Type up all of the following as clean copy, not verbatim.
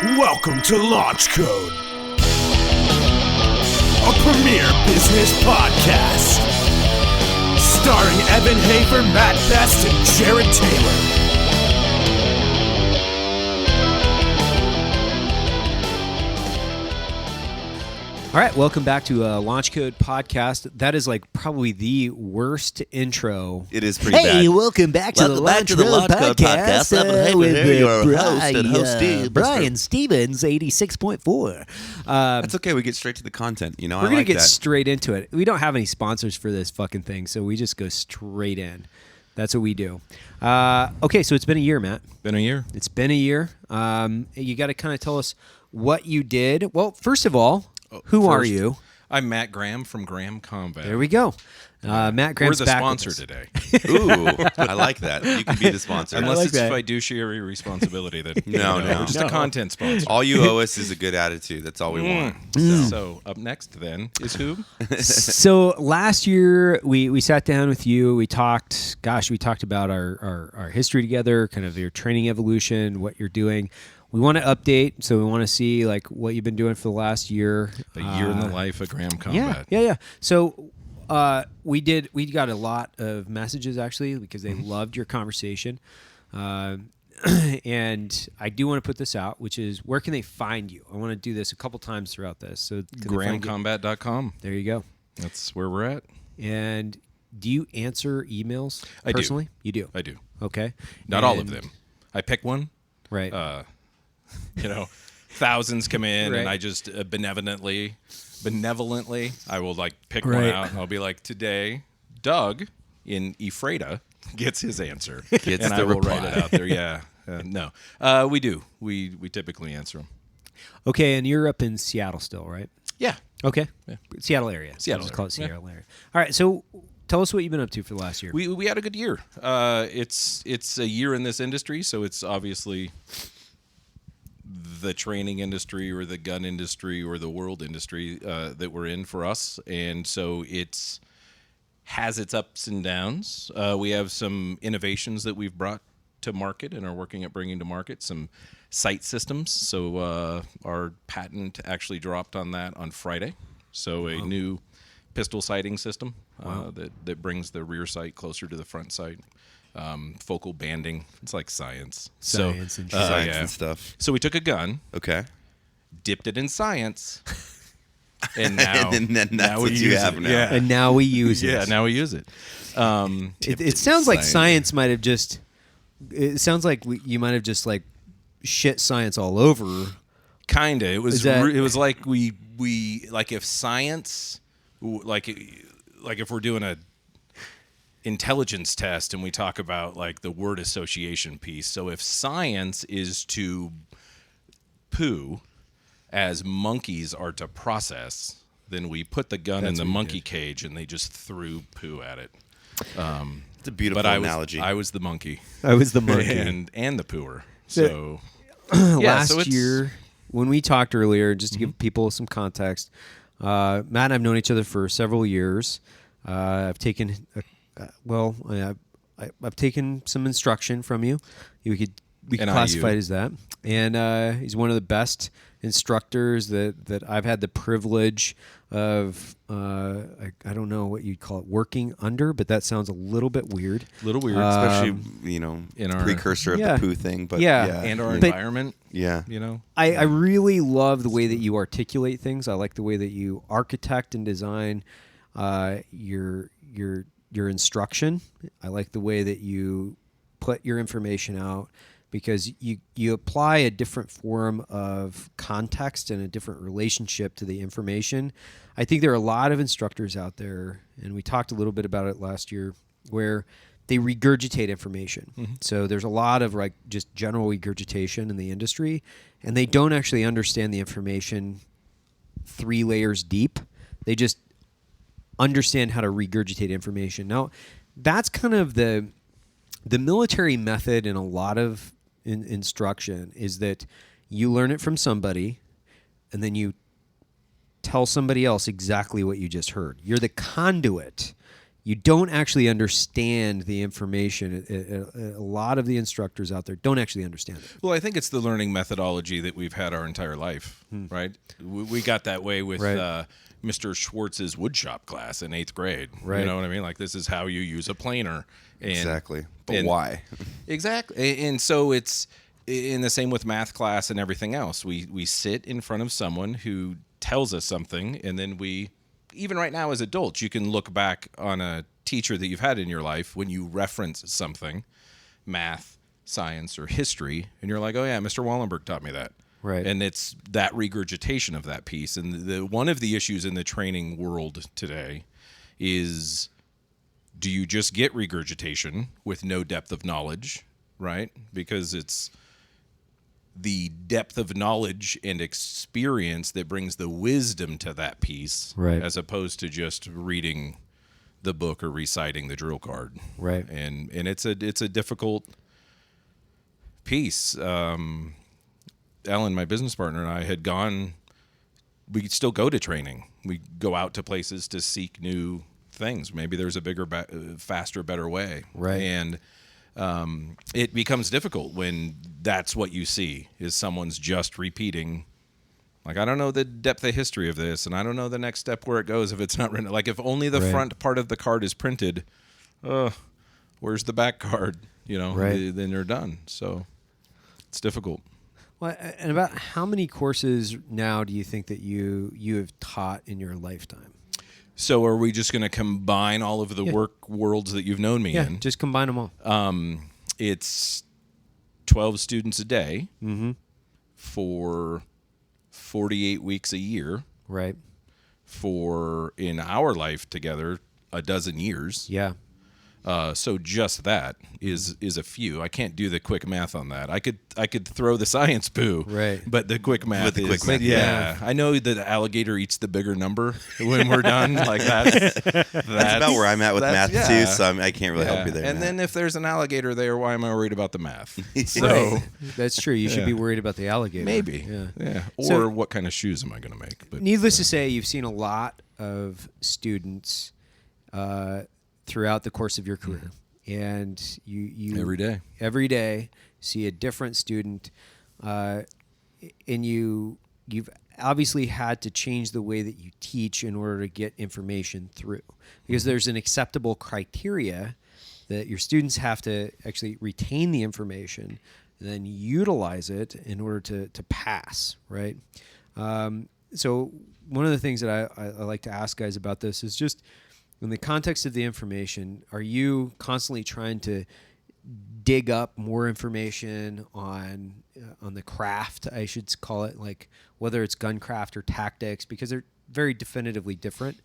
Welcome to Launch Code, a premier business podcast, starring Evan Hafer, Mat Best, and Jared Taylor. All right, welcome back to Launch Code Podcast. That is like probably the worst intro. It is pretty bad. Hey, welcome back to the Launch Code Podcast with your host and hostee, Brian Stevens, 86.4. That's okay. We get straight to the content. You know, We're going to get straight into it. We don't have any sponsors for this fucking thing, so we just go straight in. That's what we do. Okay, so it's been a year, Matt. Been a year. It's been a year. You got to kind of tell us what you did. Well, first of all, who are you? I'm Matt Graham from Graham Combat. There we go. Matt Graham's We're the back sponsor with us. today. Ooh, I like that. You can be the sponsor. Unless like it's that. fiduciary responsibility. That No. we're just a content sponsor. All you owe us is a good attitude. That's all we want. So up next then is who? So last year we sat down with you. We talked about our history together, kind of your training evolution, what you're doing. We want to update, so we want to see like what you've been doing for the last year. A year in the life of Graham Combat. Yeah. So we got a lot of messages actually because they loved your conversation. And I do want to put this out, which is where can they find you? I want to do this a couple times throughout this. So GrahamCombat.com. there you go. That's where we're at. And do you answer emails I do. personally? You do. I do. Okay. Not all of them. I pick one. Right. Thousands come in, Right. and I just benevolently, I will like pick one Right. out, and I'll be like, today, Doug in Ephrata gets his answer, Gets and the I will reply. write it out there. Yeah, no, we do. We typically answer them. Okay, and you're up in Seattle still, right? Yeah, Okay. Seattle area. Seattle Just call it area. Seattle area. All right. So tell us what you've been up to for the last year. we had a good year. It's a year in this industry, so it's obviously the training industry or the gun industry or the world industry that we're in for us, and so it's has its ups and downs. We have some innovations that we've brought to market and are working at bringing to market, some sight systems. So our patent actually dropped on that on Friday. So a new pistol sighting system that brings the rear sight closer to the front sight. Focal banding. It's like science. Science and Science and stuff. So we took a gun, Okay. dipped it in science, and now, And then that's now we what you use have it. now. Yeah. and now we use it. Yeah, now we use it. It sounds like science might have just. It sounds like you might have just like shit science all over. Kinda. It was. Is that- It was like we like if science, like if we're doing a intelligence test and we talk about like the word association piece. So if science is to poo as monkeys are to process, then we put the gun in the monkey cage and they just threw poo at it. It's a beautiful But analogy. I was the monkey. I was the monkey. and the pooer. So Last so it's- year, when we talked earlier, just to give people some context, Matt and I've known each other for several years. I've taken, I've taken some instruction from you. We could classify it as that. And he's one of the best instructors that I've had the privilege of. I don't know what you'd call it, working under, but that sounds a little bit weird. little weird, Especially, in our precursor of yeah. the poo thing. But Yeah. and our But- environment. yeah. I really love the way that you articulate things. I like the way that you architect and design your instruction. I like the way that you put your information out because you apply a different form of context and a different relationship to the information. I think there are a lot of instructors out there, and we talked a little bit about it last year, where they regurgitate information. Mm-hmm. So there's a lot of like just general regurgitation in the industry, and they don't actually understand the information 3 layers deep. They just understand how to regurgitate information. Now, that's kind of the military method in a lot of instruction is that you learn it from somebody, and then you tell somebody else exactly what you just heard. You're the conduit you don't actually understand the information. A lot of the instructors out there don't actually understand it. Well, I think it's the learning methodology that we've had our entire life, right? We got that way with Mr. Schwartz's woodshop class in 8th grade. Right. You know what I mean? Like, this is how you use a planer. And, Exactly. But why? Exactly. And so it's in the same with math class and everything else. We sit in front of someone who tells us something, and then even right now as adults, you can look back on a teacher that you've had in your life when you reference something, math, science, or history, and you're like, oh yeah, Mr. Wallenberg taught me that. Right. And it's that regurgitation of that piece. And one of the issues in the training world today is, do you just get regurgitation with no depth of knowledge, right? Because it's the depth of knowledge and experience that brings the wisdom to that piece, right, as opposed to just reading the book or reciting the drill card, right. And it's a difficult piece. Ellen, my business partner, and I had gone. We still go to training. We go out to places to seek new things. Maybe there's a bigger, faster, better way, right? And it becomes difficult when that's what you see, is someone's just repeating, like, I don't know the depth of history of this, and I don't know the next step where it goes if it's not written. Like, if only the front part of the card is printed, where's the back card? You know, then you're done. So it's difficult. Well, and about how many courses now do you think that you have taught in your lifetime? So are we just going to combine all of the work worlds that you've known me in? Just combine them all. It's 12 students a day for 48 weeks a year. Right. For, in our life together, a dozen years. Yeah. So just that is a few. I can't do the quick math on that. I could throw the science boo, right? But the quick math With the quick math, yeah. I know that the alligator eats the bigger number when we're done. Like that's about where I'm at with math too. So I can't really help you there. And then if there's an alligator there, why am I worried about the math? So right. That's true. You should be worried about the alligator. Maybe. Yeah. Or what kind of shoes am I going to make? But, needless to say, you've seen a lot of students throughout the course of your career, and you every day see a different student, and you've obviously had to change the way that you teach in order to get information through, because there's an acceptable criteria that your students have to actually retain the information and then utilize it in order to pass, right? So one of the things that I like to ask guys about this is just, in the context of the information, are you constantly trying to dig up more information on the craft, I should call it, like whether it's gun craft or tactics, because they're very definitively different?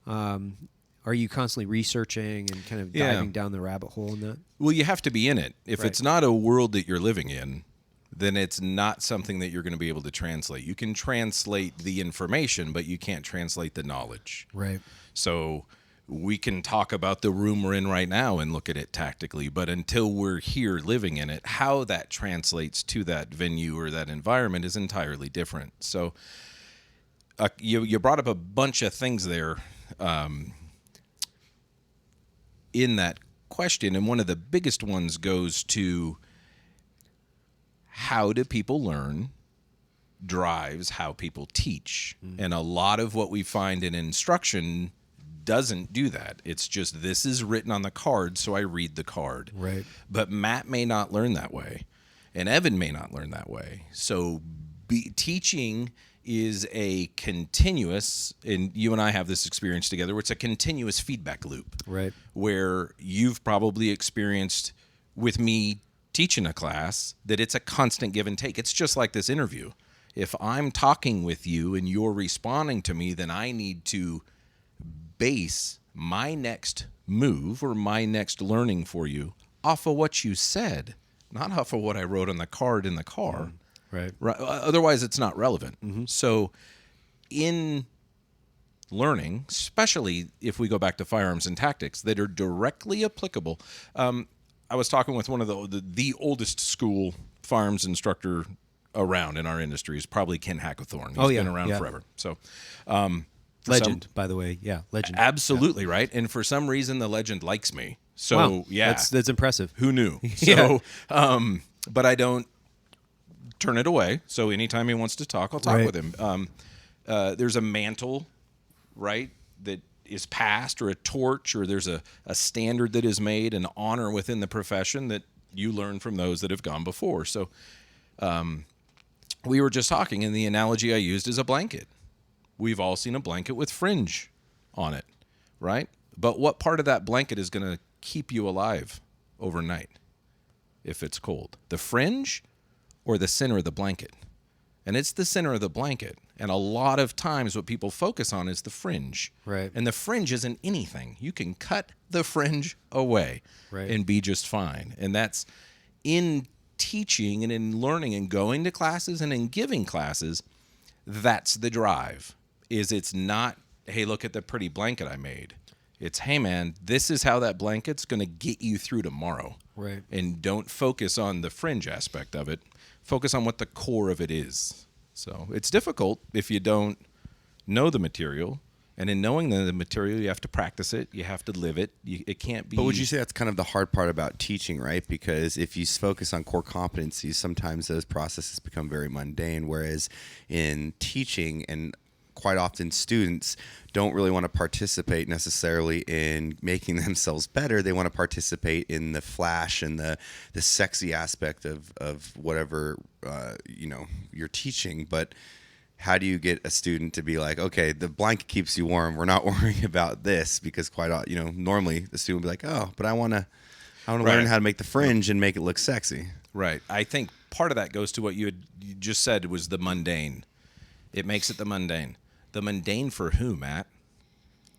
Are you constantly researching and kind of diving down the rabbit hole in that? Well, you have to be in it. If it's not a world that you're living in, then it's not something that you're going to be able to translate. You can translate the information, but you can't translate the knowledge. Right. So we can talk about the room we're in right now and look at it tactically, but until we're here living in it, how that translates to that venue or that environment is entirely different. So you brought up a bunch of things there in that question, and one of the biggest ones goes to, how do people learn drives how people teach. And a lot of what we find in instruction doesn't do that. It's just, this is written on the card, so I read the card. Right. But Matt may not learn that way, and Evan may not learn that way. So teaching is a continuous, and you and I have this experience together, where it's a continuous feedback loop. Right. Where you've probably experienced with me teaching a class that it's a constant give and take. It's just like this interview. If I'm talking with you and you're responding to me, then I need to base my next move or my next learning for you off of what you said, not off of what I wrote on the card in the car. Right. Otherwise, it's not relevant. So in learning, especially if we go back to firearms and tactics that are directly applicable, I was talking with one of the oldest school firearms instructor around in our industry is probably Ken Hackathorn. He's been around forever. So Legend, by the way. Yeah, legend. Absolutely, right? And for some reason, the legend likes me. So, wow. yeah. That's impressive. Who knew? So, but I don't turn it away. So anytime he wants to talk, I'll talk with him. There's a mantle, right, that is passed, or a torch, or there's a standard that is made, an honor within the profession that you learn from those that have gone before. So we were just talking, and the analogy I used is a blanket. We've all seen a blanket with fringe on it, right? But what part of that blanket is going to keep you alive overnight if it's cold? The fringe or the center of the blanket? And it's the center of the blanket. And a lot of times what people focus on is the fringe. Right. And the fringe isn't anything. You can cut the fringe away and be just fine. And that's in teaching and in learning and going to classes and in giving classes, that's the drive. It's not, hey, look at the pretty blanket I made. It's, hey, man, this is how that blanket's going to get you through tomorrow. Right. And don't focus on the fringe aspect of it. Focus on what the core of it is. So it's difficult if you don't know the material. And in knowing the material, you have to practice it. You have to live it. It can't be... But would you say that's kind of the hard part about teaching, right? Because if you focus on core competencies, sometimes those processes become very mundane. Whereas in teaching, and quite often students don't really want to participate necessarily in making themselves better. They want to participate in the flash and the sexy aspect of whatever you're teaching. But how do you get a student to be like, okay, the blanket keeps you warm. We're not worrying about this, because normally the student will be like, oh, but I want to learn how to make the fringe and make it look sexy. Right. I think part of that goes to what you just said was the mundane. It makes it the mundane. The mundane for who, Matt?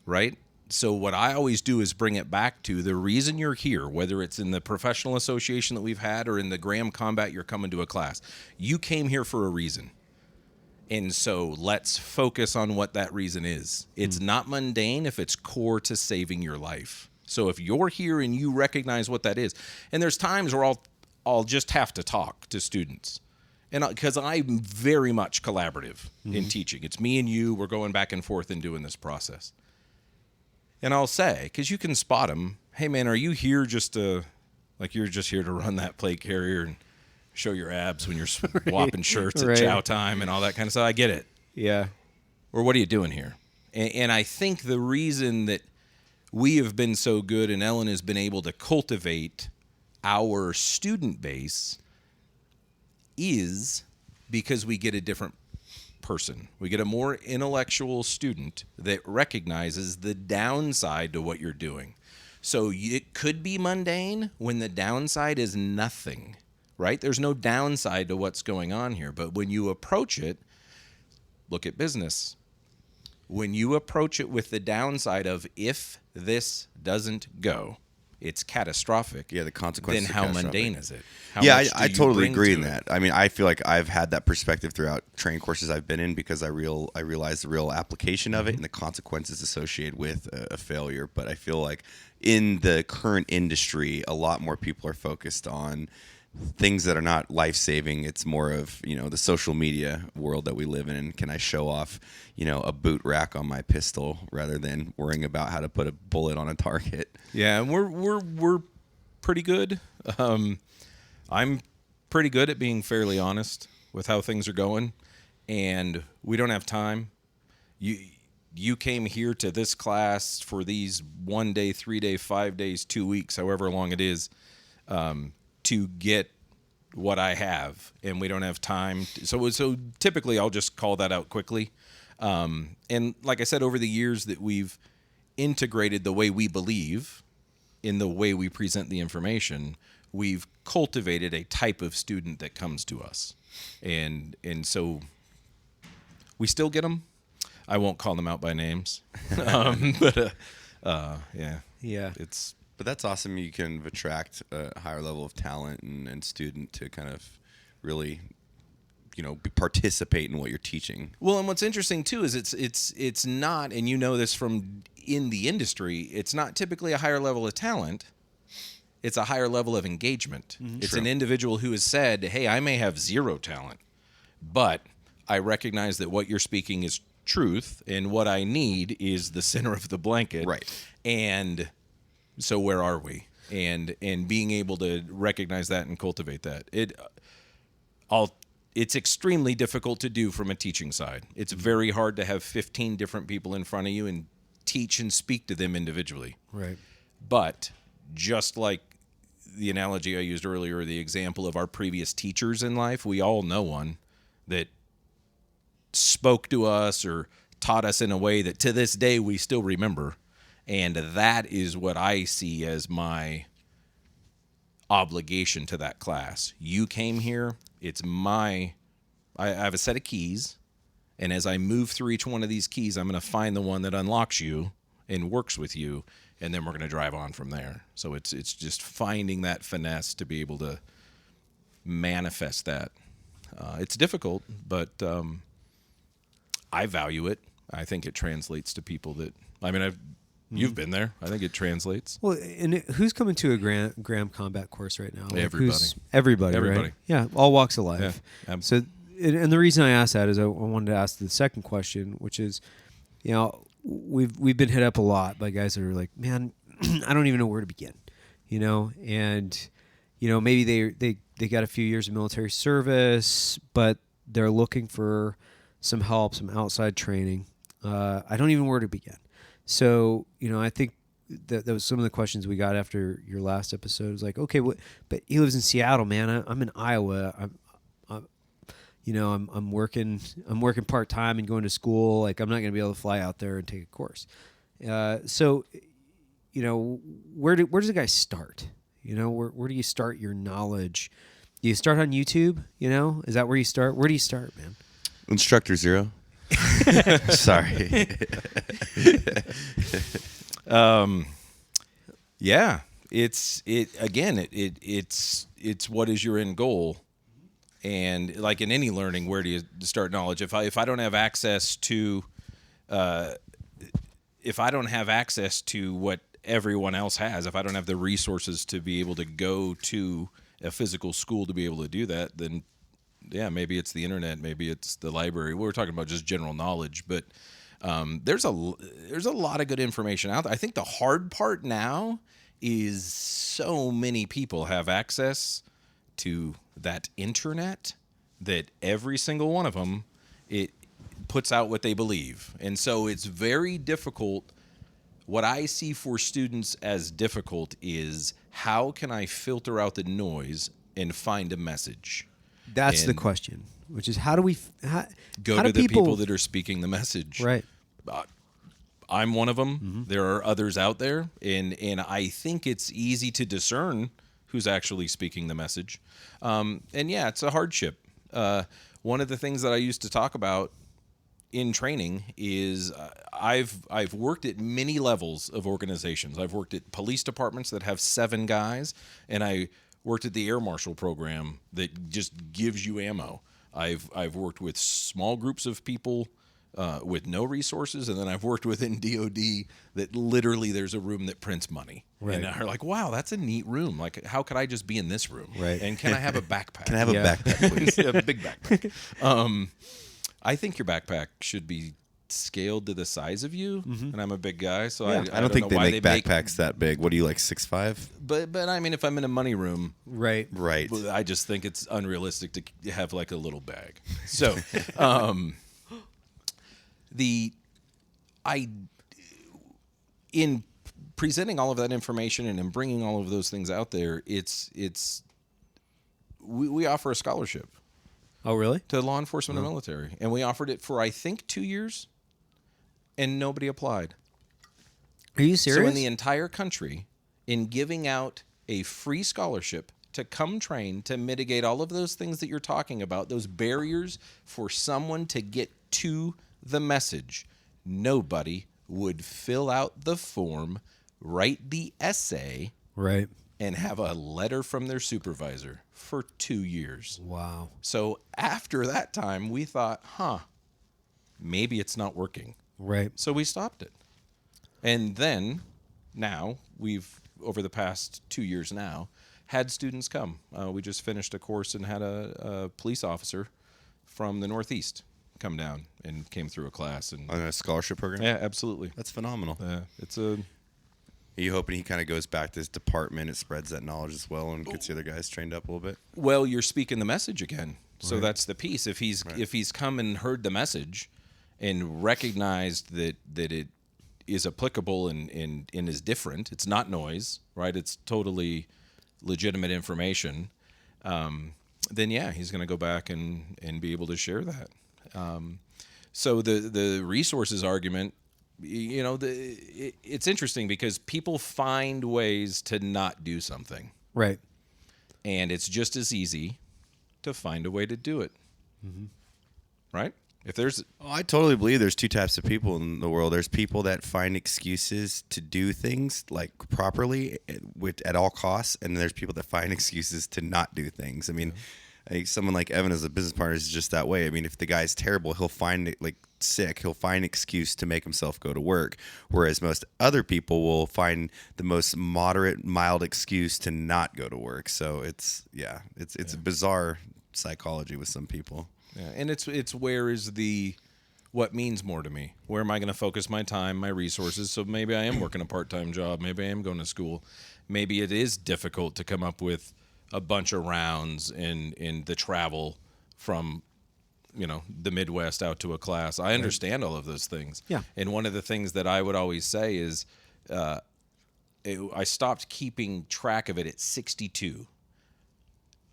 Right? So what I always do is bring it back to the reason you're here, whether it's in the professional association that we've had or in the Graham Combat you're coming to a class. You came here for a reason. And so let's focus on what that reason is. It's not mundane if it's core to saving your life. So if you're here and you recognize what that is, and there's times where I'll just have to talk to students. And because I'm very much collaborative in teaching. It's me and you. We're going back and forth and doing this process. And I'll say, because you can spot them, hey, man, are you here just to, like you're just here to run that plate carrier and show your abs when you're swapping shirts at chow time and all that kind of stuff? I get it. Yeah. Or what are you doing here? And I think the reason that we have been so good and Ellen has been able to cultivate our student base is because we get a different person. We get a more intellectual student that recognizes the downside to what you're doing. So it could be mundane when the downside is nothing, right? There's no downside to what's going on here. But when you approach it, look at business. When you approach it with the downside of if this doesn't go, it's catastrophic. Yeah, the consequences. Then how mundane is it? How I totally agree in that. I mean, I feel like I've had that perspective throughout training courses I've been in, because I realize the real application of it and the consequences associated with a failure. But I feel like in the current industry, a lot more people are focused on things that are not life-saving. It's more of, the social media world that we live in. And can I show off, a boot rack on my pistol rather than worrying about how to put a bullet on a target? Yeah, and we're pretty good. I'm pretty good at being fairly honest with how things are going, and we don't have time. You came here to this class for these 1 day, 3 day, 5 days, 2 weeks, however long it is, to get what I have, and we don't have time. So typically I'll just call that out quickly. And like I said, over the years that we've integrated the way we believe in the way we present the information, we've cultivated a type of student that comes to us. And so we still get them. I won't call them out by names. But yeah. But that's awesome. You can attract a higher level of talent and student to kind of really, participate in what you're teaching. Well, and what's interesting too is it's not, and you know this from in the industry, it's not typically a higher level of talent. It's a higher level of engagement. Mm-hmm. It's an individual who has said, hey, I may have zero talent, but I recognize that what you're speaking is truth, and what I need is the center of the blanket. Right. And so where are we? And being able to recognize that and cultivate that. It's extremely difficult to do from a teaching side. It's very hard to have 15 different people in front of you and teach and speak to them individually. Right. But just like the analogy I used earlier, the example of our previous teachers in life, we all know one that spoke to us or taught us in a way that to this day we still remember. And that is what I see as my obligation to that class. You came here, I have a set of keys, and as I move through each one of these keys, I'm going to find the one that unlocks you and works with you, and then we're going to drive on from there. So it's just finding that finesse to be able to manifest that. It's difficult, but I value it. I think it translates to people that, you've been there. I think it translates. Well, and who's coming to a Graham Combat course right now? Like, Everybody. Everybody, right? Yeah, all walks of life. Yeah, so, and the reason I asked that is I wanted to ask the second question, which is, we've been hit up a lot by guys that are like, man, I don't even know where to begin, and maybe they got a few years of military service, but they're looking for some help, some outside training. I don't even know where to begin. So, I think that was some of the questions we got after your last episode. It was like, okay, but he lives in Seattle, man. I'm in Iowa. I'm working part time and going to school. Like, I'm not going to be able to fly out there and take a course. So, where does a guy start? Where do you start your knowledge? Do you start on YouTube? Is that where you start? Where do you start, man? Instructor Zero. Sorry. Yeah, it's what is your end goal, and like in any learning, where do you start knowledge? If I don't have access to, what everyone else has, if I don't have the resources to be able to go to a physical school to be able to do that, then yeah, maybe it's the internet, maybe it's the library. We're talking about just general knowledge, but there's a lot of good information out there. I think the hard part now is so many people have access to that internet that every single one of them, it puts out what they believe. And so it's very difficult. What I see for students as difficult is how can I filter out the noise and find a message? That's the question, which is how do we go to the people that are speaking the message? Right. I'm one of them. Mm-hmm. There are others out there, and I think it's easy to discern who's actually speaking the message. And yeah, it's a hardship. One of the things that I used to talk about in training is I've worked at many levels of organizations. I've worked at police departments that have 7 guys, and I worked at the Air Marshal program that just gives you ammo. I've worked with small groups of people with no resources, and then I've worked within DOD that literally there's a room that prints money. Right. And they're like, wow, that's a neat room. Like, how could I just be in this room? Right. And can I have a backpack? Can I have a backpack, please? A big backpack. I think your backpack should be scaled to the size of you, and I'm a big guy, so I don't think they make backpacks that big. What are you, like 6'5"? But I mean, if I'm in a money room, right, I just think it's unrealistic to have like a little bag. So, in presenting all of that information and in bringing all of those things out there, we offer a scholarship. Oh, really? To law enforcement and military, and we offered it for I think 2 years. And nobody applied. Are you serious? So in the entire country, in giving out a free scholarship to come train to mitigate all of those things that you're talking about, those barriers for someone to get to the message, nobody would fill out the form, write the essay, right, and have a letter from their supervisor for 2 years. Wow. So after that time, we thought, maybe it's not working. Right. So we stopped it. And then, now, we've, over the past 2 years now, had students come. We just finished a course and had a police officer from the Northeast come down and came through a class. And On a scholarship program? yeah, absolutely. That's phenomenal. Yeah, it's a. Are you hoping he kind of goes back to his department, it spreads that knowledge as well, and gets the other guys trained up a little bit? Well, you're speaking the message again. So that's the piece. If he's come and heard the message and recognized that it is applicable and is different, it's not noise, right? It's totally legitimate information. Then yeah, he's going to go back and be able to share that. So the resources argument, it's interesting because people find ways to not do something, Right. and it's just as easy to find a way to do it. Right? If there's Oh, I totally believe there's two types of people in the world. There's people that find excuses to do things like properly at all costs, and there's people that find excuses to not do things. I mean, I think someone like Evan as a business partner is just that way. I mean, if the guy's terrible, he'll find it like sick. He'll find an excuse to make himself go to work. Whereas most other people will find the most moderate, mild excuse to not go to work. So it's a bizarre psychology with some people. Yeah, and it's where is what means more to me? Where am I going to focus my time, my resources? So maybe I am working a part-time job. Maybe I am going to school. Maybe it is difficult to come up with a bunch of rounds in the travel from, the Midwest out to a class. I understand all of those things. Yeah. And one of the things that I would always say is I stopped keeping track of it at 62.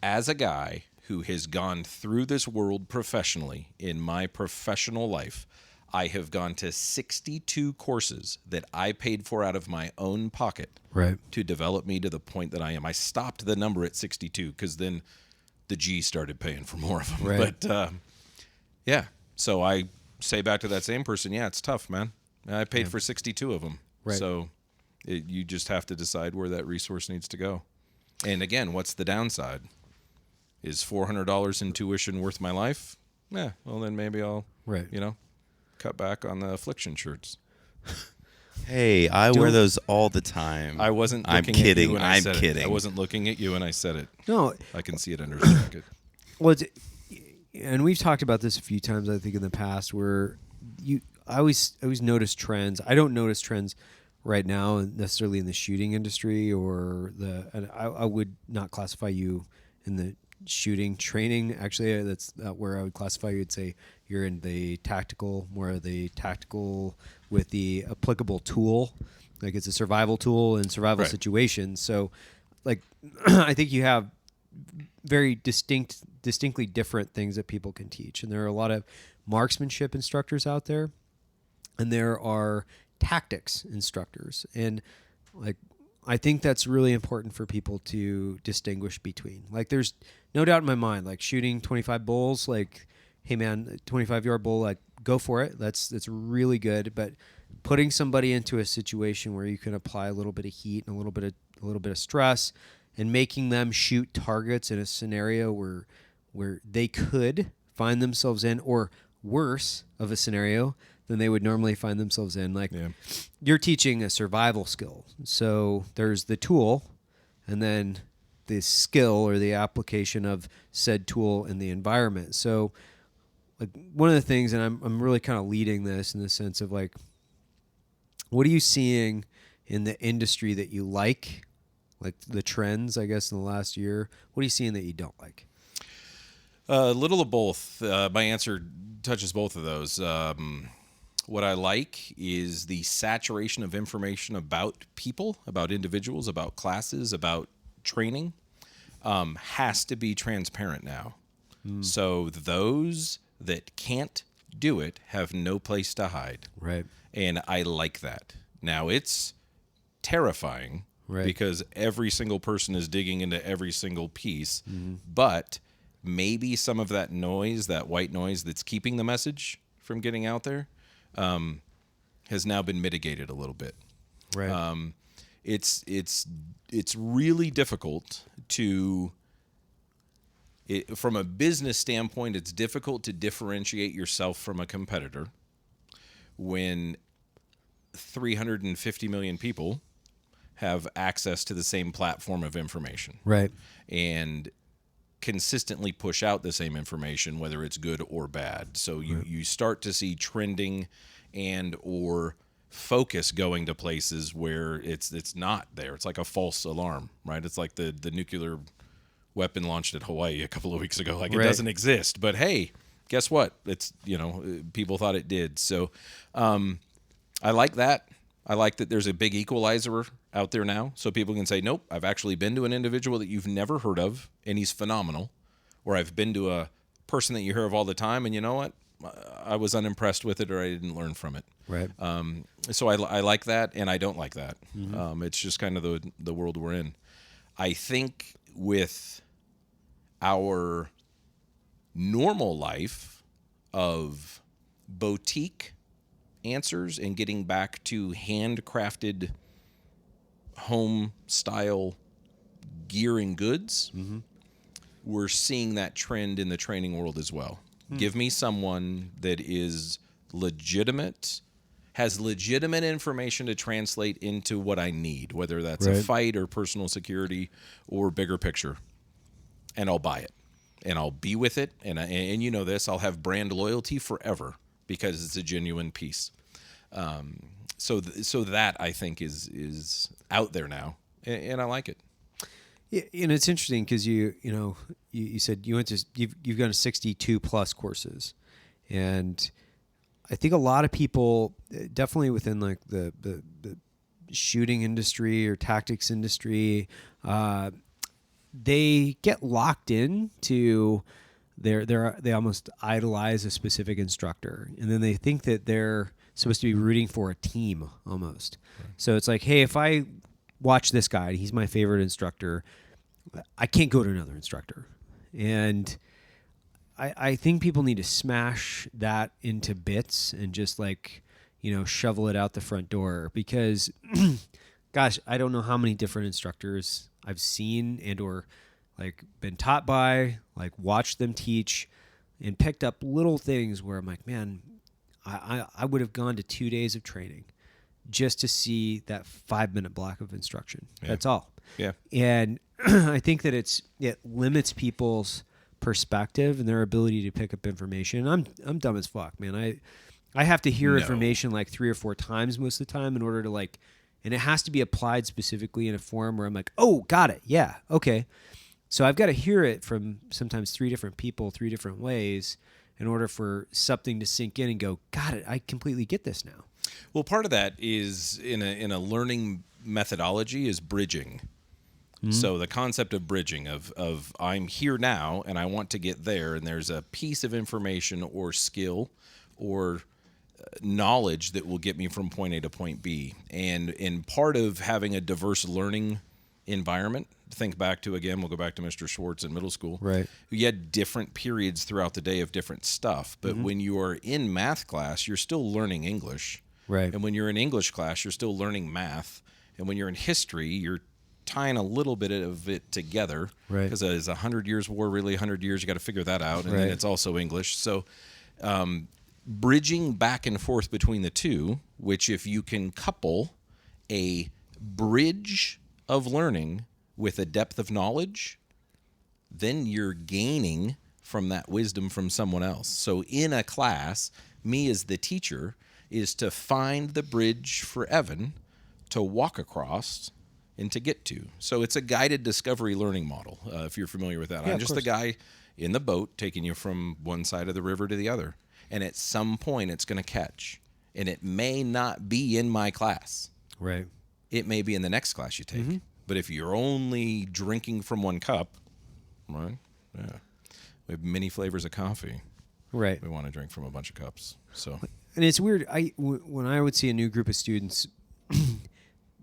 As a guy who has gone through this world professionally in my professional life, I have gone to 62 courses that I paid for out of my own pocket Right. to develop me to the point that I am. I stopped the number at 62 because then the G started paying for more of them. Right. But yeah, so I say back to that same person, yeah, it's tough, man. I paid for 62 of them. Right. So you just have to decide where that resource needs to go. And again, what's the downside? Is $400 in tuition worth my life? Yeah, well then maybe I'll, Right. cut back on the affliction shirts. Hey, I wear those all the time. I wasn't I'm looking at kidding. you when I I'm said kidding. it. I wasn't looking at you when I said it. No, I can see it under his jacket. well, and we've talked about this a few times, I think, in the past, where I always notice trends. I don't notice trends right now necessarily in the shooting industry and I would not classify you in the shooting training. Actually, that's where I would classify you. I'd say you're in the tactical, more of the tactical with the applicable tool. Like it's a survival tool in survival situations. So like I think you have very distinctly different things that people can teach. And there are a lot of marksmanship instructors out there, and there are tactics instructors. And like I think that's really important for people to distinguish between. Like there's no doubt in my mind, like shooting 25 bulls, like, hey man, 25-yard bull, like go for it. That's really good. But putting somebody into a situation where you can apply a little bit of heat and a little bit of stress, and making them shoot targets in a scenario where they could find themselves in, or worse of a scenario than they would normally find themselves in. Like you're teaching a survival skill. So there's the tool, and then the skill or the application of said tool in the environment. So like one of the things, and I'm really kind of leading this in the sense of like, what are you seeing in the industry that you like the trends, I guess, in the last year? What are you seeing that you don't like? A little of both. My answer touches both of those. What I like is the saturation of information about people, about individuals, about classes, about training, has to be transparent now. So those that can't do it have no place to hide. Right. And I like that. Now, it's terrifying because every single person is digging into every single piece, but maybe some of that noise, that white noise that's keeping the message from getting out there, has now been mitigated a little bit. Right. It's really difficult to, from a business standpoint, it's difficult to differentiate yourself from a competitor when 350 million people have access to the same platform of information. Right. And consistently push out the same information, whether it's good or bad. So you start to see trending and or focus going to places where it's not there. It's like a false alarm, right? It's like the nuclear weapon launched at Hawaii a couple of weeks ago. Like, it doesn't exist. But hey, guess what? It's, people thought it did. So I like that. I like that there's a big equalizer out there now, so people can say, nope, I've actually been to an individual that you've never heard of, and he's phenomenal. Or I've been to a person that you hear of all the time, and you know what? I was unimpressed with it, or I didn't learn from it. Right. So I like that, and I don't like that. It's just kind of the world we're in. I think with our normal life of boutique answers and getting back to handcrafted home style gear and goods, we're seeing that trend in the training world as well. Give me someone that is legitimate, has legitimate information to translate into what I need, whether that's a fight or personal security or bigger picture, and I'll buy it and I'll be with it. And you know this, I'll have brand loyalty forever because it's a genuine piece. So that I think is out there now, and I like it. Yeah, and it's interesting because you said you've gone to 62 plus courses, and I think a lot of people, definitely within like the shooting industry or tactics industry, they get locked into they almost idolize a specific instructor, and then they think that they're supposed to be rooting for a team almost. Right. So it's like, hey, if I watch this guy, he's my favorite instructor, I can't go to another instructor. And I think people need to smash that into bits and just shovel it out the front door, because gosh, I don't know how many different instructors I've seen and or been taught by, watched them teach and picked up little things where I'm like, man, I would have gone to 2 days of training just to see that 5-minute block of instruction. Yeah. That's all. Yeah. And I think that it limits people's perspective and their ability to pick up information. I'm dumb as fuck, man. I have to hear information 3 or 4 times most of the time in order to and it has to be applied specifically in a form where I'm like, oh, got it. Yeah. Okay. So I've got to hear it from sometimes 3 different people, 3 different ways, in order for something to sink in and go, got it, I completely get this now. Well, part of that is in a learning methodology is bridging. Mm-hmm. So the concept of bridging of I'm here now and I want to get there, and there's a piece of information or skill or knowledge that will get me from point A to point B. And in part of having a diverse learning environment, think back to, again, we'll go back to Mr. Schwartz in middle school. Right. You had different periods throughout the day of different stuff. But when you are in math class, you're still learning English. Right. And when you're in English class, you're still learning math. And when you're in history, you're tying a little bit of it together. Right. Because is 100 years war really 100 years? You got to figure that out. And then it's also English. So bridging back and forth between the two, which if you can couple a bridge of learning with a depth of knowledge, then you're gaining from that wisdom from someone else. So in a class, me as the teacher is to find the bridge for Evan to walk across and to get to. So it's a guided discovery learning model, if you're familiar with that. Yeah, I'm just the guy in the boat taking you from one side of the river to the other. And at some point, it's going to catch. And it may not be in my class. Right. It may be in the next class you take. Mm-hmm. But if you're only drinking from one cup, right? Yeah. We have many flavors of coffee. Right. We want to drink from a bunch of cups. So. And it's weird. When I would see a new group of students,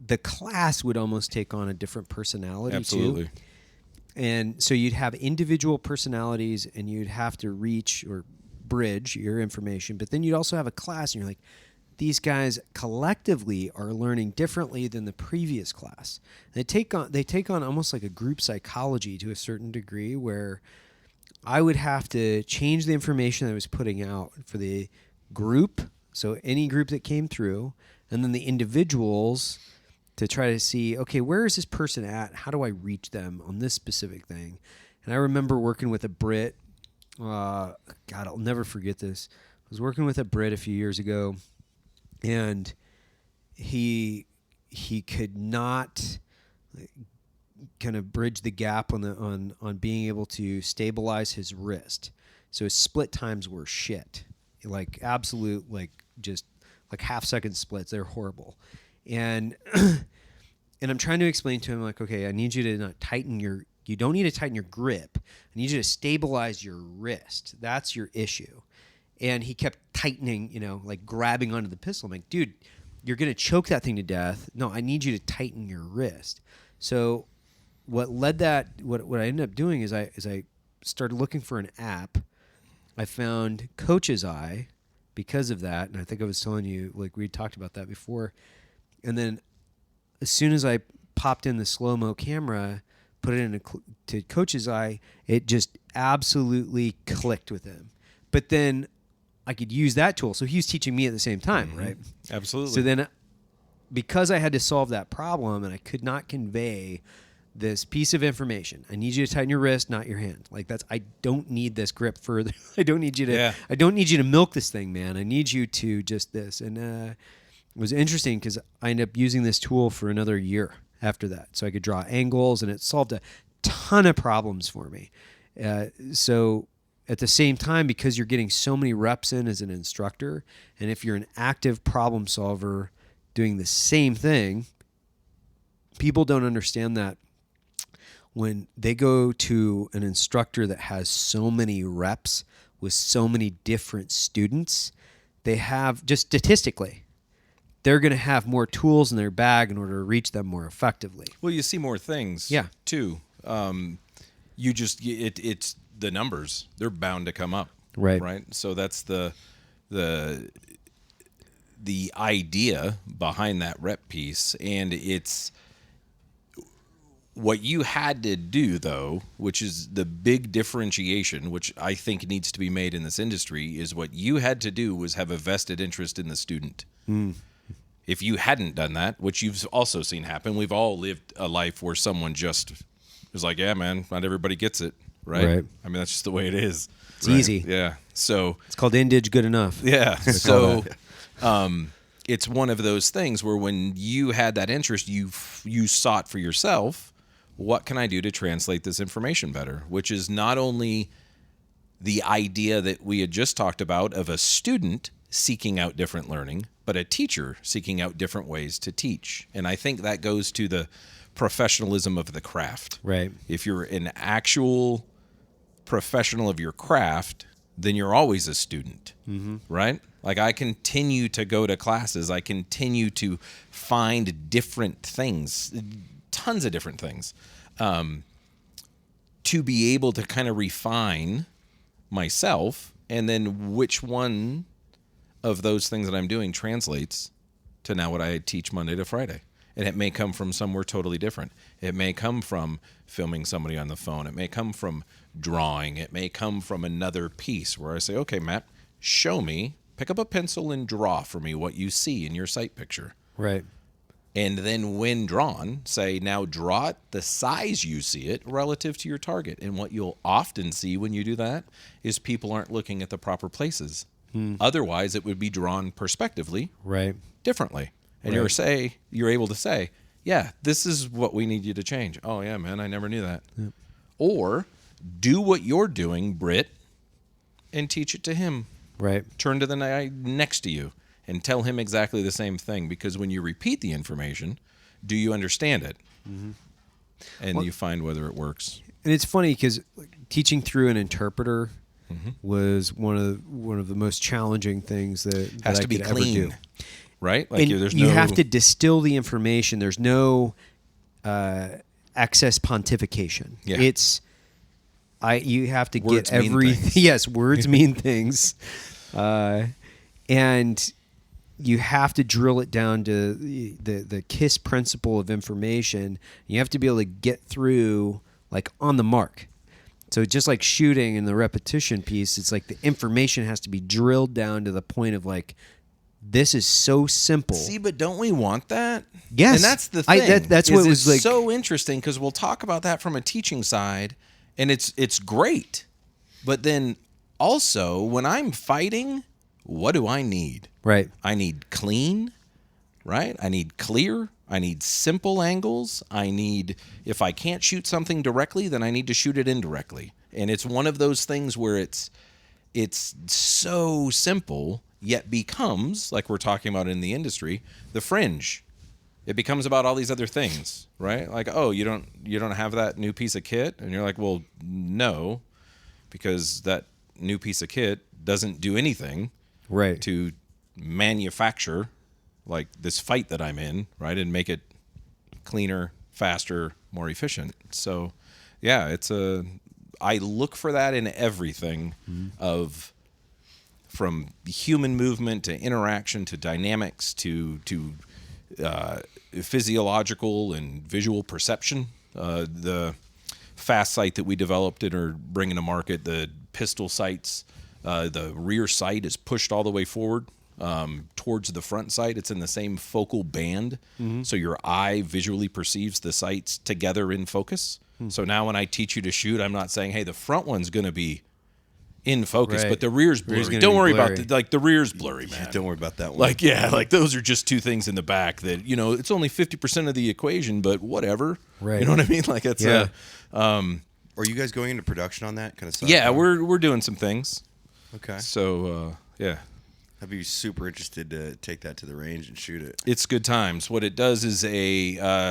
the class would almost take on a different personality. Absolutely. Too. And so you'd have individual personalities, and you'd have to reach or bridge your information. But then you'd also have a class, and you're like, these guys collectively are learning differently than the previous class. They take on almost like a group psychology to a certain degree, where I would have to change the information that I was putting out for the group, so any group that came through, and then the individuals to try to see, okay, where is this person at? How do I reach them on this specific thing? And I remember working with a Brit. God, I'll never forget this. I was working with a Brit a few years ago, and he could not kind of bridge the gap on being able to stabilize his wrist. So his split times were shit, like absolute, like just like half-second splits. They're horrible, and I'm trying to explain to him, like, okay, I need you to not tighten your. You don't need to tighten your grip. I need you to stabilize your wrist. That's your issue. And he kept tightening, like grabbing onto the pistol. I'm like, dude, you're going to choke that thing to death. No, I need you to tighten your wrist. So what I ended up doing is I started looking for an app. I found Coach's Eye because of that. And I think I was telling you, like we talked about that before. And then as soon as I popped in the slow-mo camera, put it to Coach's Eye, it just absolutely clicked with him. But then I could use that tool. So he was teaching me at the same time, right? Absolutely. So then because I had to solve that problem and I could not convey this piece of information, I need you to tighten your wrist, not your hand. Like I don't need this grip further. I don't need you to milk this thing, man. I need you to just this. And it was interesting because I ended up using this tool for another year after that. So I could draw angles, and it solved a ton of problems for me. So at the same time, because you're getting so many reps in as an instructor, and if you're an active problem solver doing the same thing, people don't understand that when they go to an instructor that has so many reps with so many different students, they have, just statistically, they're going to have more tools in their bag in order to reach them more effectively. Well, you see more things, too. It's the numbers. They're bound to come up, right? So that's the idea behind that rep piece, and it's what you had to do, though, which is the big differentiation, which I think needs to be made in this industry, is what you had to do was have a vested interest in the student. If you hadn't done that, which you've also seen happen, we've all lived a life where someone just was like, yeah, man, not everybody gets it, right? I mean, that's just the way it is. It's easy. Yeah. So it's called indige good enough. Yeah. So it's one of those things where when you had that interest, you sought for yourself, what can I do to translate this information better? Which is not only the idea that we had just talked about of a student seeking out different learning, but a teacher seeking out different ways to teach. And I think that goes to the professionalism of the craft. Right. If you're an actual professional of your craft, then you're always a student, right? Like I continue to go to classes. I continue to find different things, tons of different things, to be able to kind of refine myself, and then which one of those things that I'm doing translates to now what I teach Monday to Friday. And it may come from somewhere totally different. It may come from filming somebody on the phone. It may come from drawing. It may come from another piece where I say, okay, Matt, show me, pick up a pencil and draw for me what you see in your sight picture. Right. And then when drawn, say, now draw it the size you see it relative to your target. And what you'll often see when you do that is people aren't looking at the proper places. Otherwise, it would be drawn perspectively differently. And you're able to say, yeah, this is what we need you to change. Oh, yeah, man, I never knew that. Yep. Or do what you're doing, Britt, and teach it to him. Right. Turn to the guy next to you and tell him exactly the same thing. Because when you repeat the information, do you understand it? And you find whether it works. And it's funny because teaching through an interpreter was one of the most challenging things that has I to be could clean, ever do. Right? Like and you have to distill the information. There's no excess pontification. Yeah. You have to Words get mean everything. things. Yes, words mean things, and you have to drill it down to the KISS principle of information. You have to be able to get through like on the mark. So just like shooting in the repetition piece, it's like the information has to be drilled down to the point of like, this is so simple. See, but don't we want that? Yes. And that's the thing. That's what was like so interesting, because we'll talk about that from a teaching side, And it's great. But then also when I'm fighting, what do I need? Right. I need clean, right? I need clear. I need simple angles. I need, if I can't shoot something directly, then I need to shoot it indirectly. And it's one of those things where it's so simple, yet becomes, like we're talking about in the industry, the fringe. It becomes about all these other things, right? Like, oh, you don't have that new piece of kit? And you're like, well, no, because that new piece of kit doesn't do anything Right. to manufacture like this fight that I'm in, right, and make it cleaner, faster, more efficient. So, yeah, I look for that in everything, of from human movement to interaction to dynamics to physiological and visual perception. The fast sight that we developed and are bringing to market, the pistol sights, the rear sight is pushed all the way forward towards the front sight. It's in the same focal band, so your eye visually perceives the sights together in focus. So now when I teach you to shoot, I'm not saying, hey, the front one's going to be in focus, Right. but the rear's blurry. gonna Don't be worry blurry. about the rear's blurry, man. Don't worry about that one. Like those are just two things in the back that, it's only 50% of the equation, but whatever. Right. You know what I mean? Like it's Yeah. Are you guys going into production on that kind of stuff? yeah, we're doing some things. Okay. So yeah. I'd be super interested to take that to the range and shoot it. It's good times. What it does is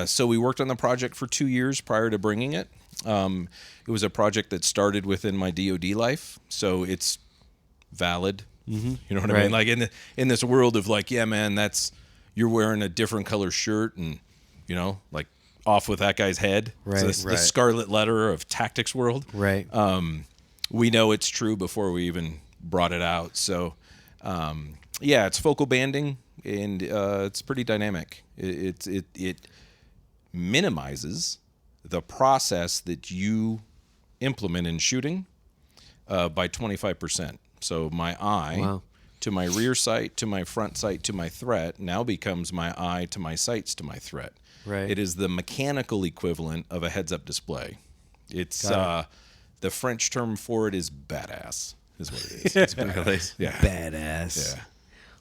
so we worked on the project for 2 years prior to bringing it. It was a project that started within my DoD life, so it's valid. You know what I mean? Right. Like in this world of like, yeah, man, you're wearing a different color shirt and like off with that guy's head. Right. So this, Right. the scarlet letter of tactics world. Right. We know it's true before we even brought it out. So, yeah, it's focal banding and it's pretty dynamic. It minimizes the process that you implement in shooting by 25%. So my eye Wow. to my rear sight to my front sight to my threat now becomes my eye to my sights to my threat. Right. It is the mechanical equivalent of a heads-up display. It's Got the French term for it is badass, is what it is. It's badass. Yeah. Badass. Yeah.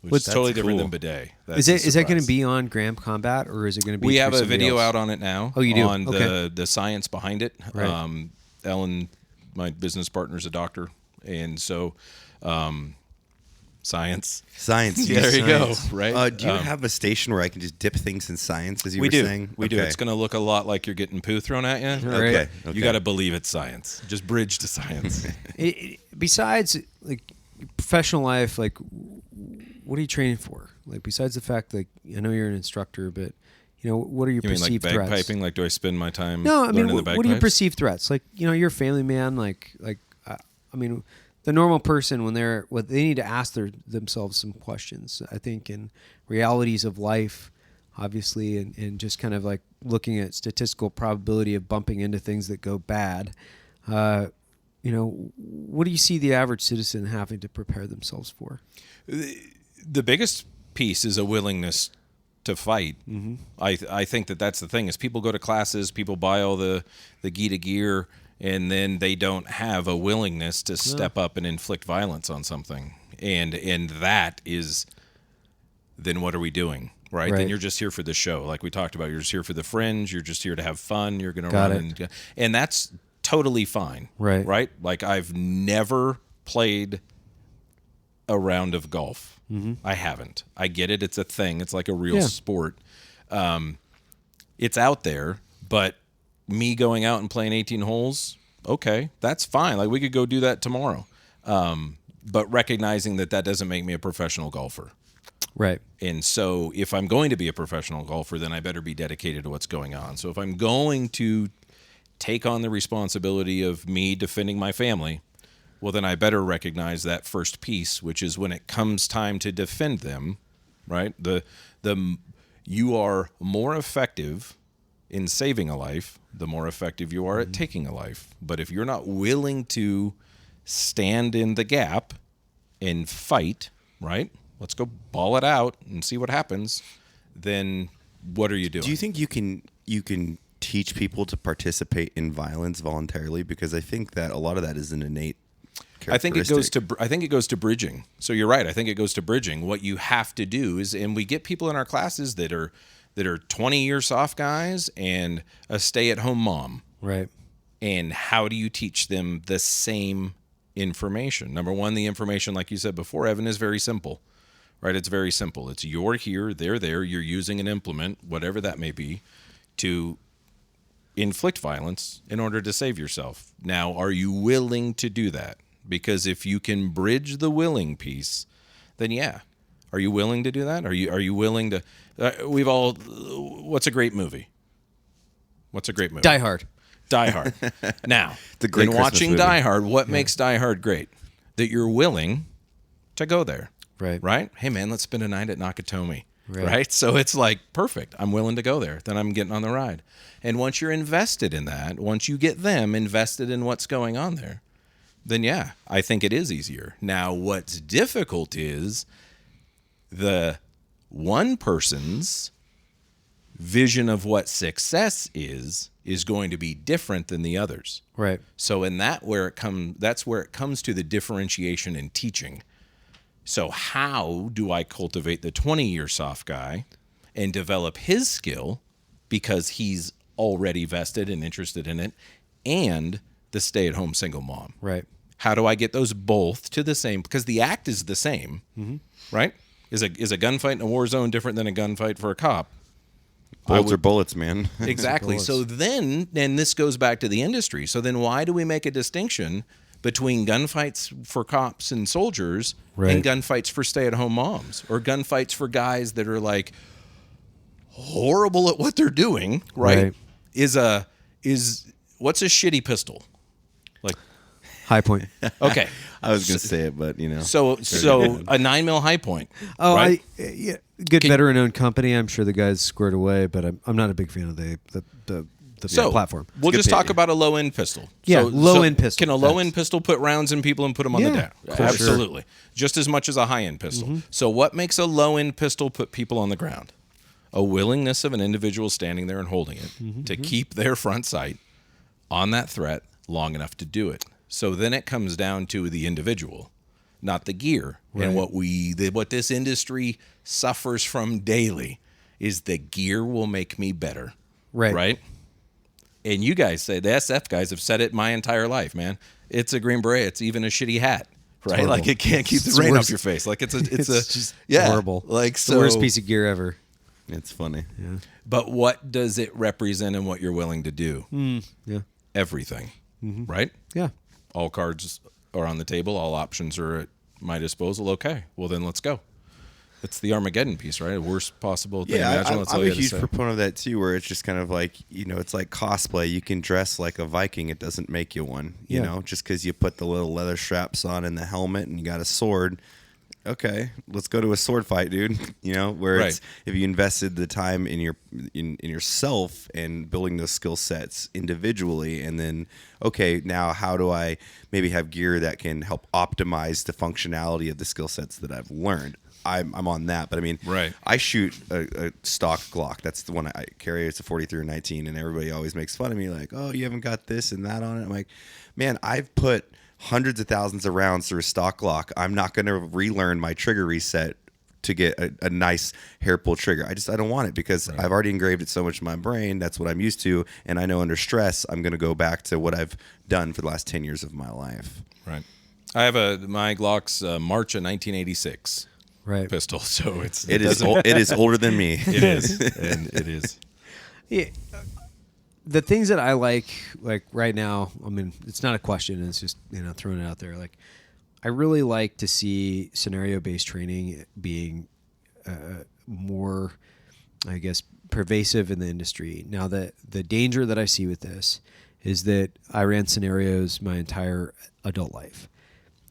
Which What's- is totally that's different cool. than bidet. Is That's that going to surprise. be on Graham Combat, or is it going to be? We through have a somebody video else? out on it now. Oh, you do? On Okay. the science behind it. Right. Ellen, my business partner, is a doctor, and so science. Science. There you go. Science. Right. Do you have a station where I can just dip things in science, as you We were do. saying? We do. Okay. It's going to look a lot like you're getting poo thrown at you. Right. Okay. You got to believe it's science. Just bridge to science. Besides, like professional life, like what are you training for? Like besides the fact, like I know you're an instructor, but what are your You mean like perceived threats? bagpiping? Like, do I spend my time No, I mean, learning the bagpipes? what are your perceived threats? Like, you're a family man. Like, I mean, the normal person when they need to ask themselves some questions. I think in realities of life, obviously, and just kind of like looking at statistical probability of bumping into things that go bad. What do you see the average citizen having to prepare themselves for? The biggest piece is a willingness to fight. Mm-hmm. I think that's the thing is people go to classes, people buy all the gear, and then they don't have a willingness to step up and inflict violence on something. And that is, then what are we doing? Right? Then you're just here for the show. Like we talked about, you're just here for the fringe. You're just here to have fun. You're going to run. And that's totally fine. Right. Right? Like I've never played a round of golf. Mm-hmm. I haven't. I get it. It's a thing. It's like a real sport. It's out there, but me going out and playing 18 holes, okay, that's fine. Like we could go do that tomorrow. But recognizing that doesn't make me a professional golfer. Right. And so if I'm going to be a professional golfer, then I better be dedicated to what's going on. So if I'm going to take on the responsibility of me defending my family, well, then I better recognize that first piece, which is when it comes time to defend them, right? You are more effective in saving a life, the more effective you are at taking a life. But if you're not willing to stand in the gap and fight, right? Let's go ball it out and see what happens. Then what are you doing? Do you think you can teach people to participate in violence voluntarily? Because I think that a lot of that is an innate I think it goes to bridging. So you're right. I think it goes to bridging. What you have to do is, and we get people in our classes that are 20-year soft guys and a stay-at-home mom. Right. And how do you teach them the same information? Number one, the information, like you said before, Evan, is very simple. Right? It's very simple. It's you're here, they're there, you're using an implement, whatever that may be, to inflict violence in order to save yourself. Now, are you willing to do that? Because if you can bridge the willing piece, then yeah. Are you willing to do that? Are you willing to what's a great movie? What's a great movie? Die Hard. Die Hard. Now, a great in Christmas watching movie. Die Hard, what makes Die Hard great? That you're willing to go there. Right. Right? Hey, man, let's spend a night at Nakatomi. Right. Right? So it's like, perfect. I'm willing to go there. Then I'm getting on the ride. And once you're invested in that, once you get them invested in what's going on there, then yeah, I think it is easier. Now, what's difficult is the one person's vision of what success is going to be different than the others. Right. So that's where it comes to the differentiation in teaching. So how do I cultivate the 20-year soft guy and develop his skill because he's already vested and interested in it, and the stay-at-home single mom? Right. How do I get those both to the same? Because the act is the same, right? Is a gunfight in a war zone different than a gunfight for a cop? Bullets are bullets, man. Exactly. So then, and this goes back to the industry. So then why do we make a distinction between gunfights for cops and soldiers and gunfights for stay-at-home moms, or gunfights for guys that are like horrible at what they're doing, right? Is what's a shitty pistol? Like High Point. Okay. I was going to say it, but So a 9mm High Point. Oh, right? Good veteran-owned company. I'm sure the guy's squared away, but I'm not a big fan of the platform. We'll just talk about a low-end pistol. Yeah, low-end pistol. Can a low-end pistol put rounds in people and put them on the deck? Sure. Absolutely. Just as much as a high-end pistol. So what makes a low-end pistol put people on the ground? A willingness of an individual standing there and holding it to keep their front sight on that threat long enough to do it. So then it comes down to the individual, not the gear. Right. And what this industry suffers from daily is the gear will make me better. Right? And you guys say, the SF guys have said it my entire life, man. It's a Green Beret. It's even a shitty hat, right? Like it can't keep the rain off your face. Like it's just horrible. Like It's the worst piece of gear ever. It's funny. Yeah. But what does it represent and what you're willing to do? Yeah. Everything, right? Yeah. All cards are on the table. All options are at my disposal. Okay, well then let's go. It's the Armageddon piece, right? Worst possible thing imaginable. I'm a huge proponent of that too, where it's just kind of like, it's like cosplay. You can dress like a Viking. It doesn't make you one, you know, just because you put the little leather straps on and the helmet and you got a sword. Okay, let's go to a sword fight, dude. Where it's, if you invested the time in yourself and building those skill sets individually, and then now how do I maybe have gear that can help optimize the functionality of the skill sets that I've learned? I'm on that, but I mean, I shoot a stock Glock. That's the one I carry. It's a 43 or 19, and everybody always makes fun of me, like, "Oh, you haven't got this and that on it." I'm like, man, I've put hundreds of thousands of rounds through a stock Glock. I'm not going to relearn my trigger reset to get a nice hair pull trigger. I don't want it, because I've already engraved it so much in my brain. That's what I'm used to, and I know under stress I'm going to go back to what I've done for the last 10 years of my life. Right. I have my Glock's March of 1986 pistol, so it is older than me. It is, and it is. Yeah. The things that I like right now, I mean, it's not a question. It's just, throwing it out there. Like, I really like to see scenario-based training being more, I guess, pervasive in the industry. Now, the danger that I see with this is that I ran scenarios my entire adult life.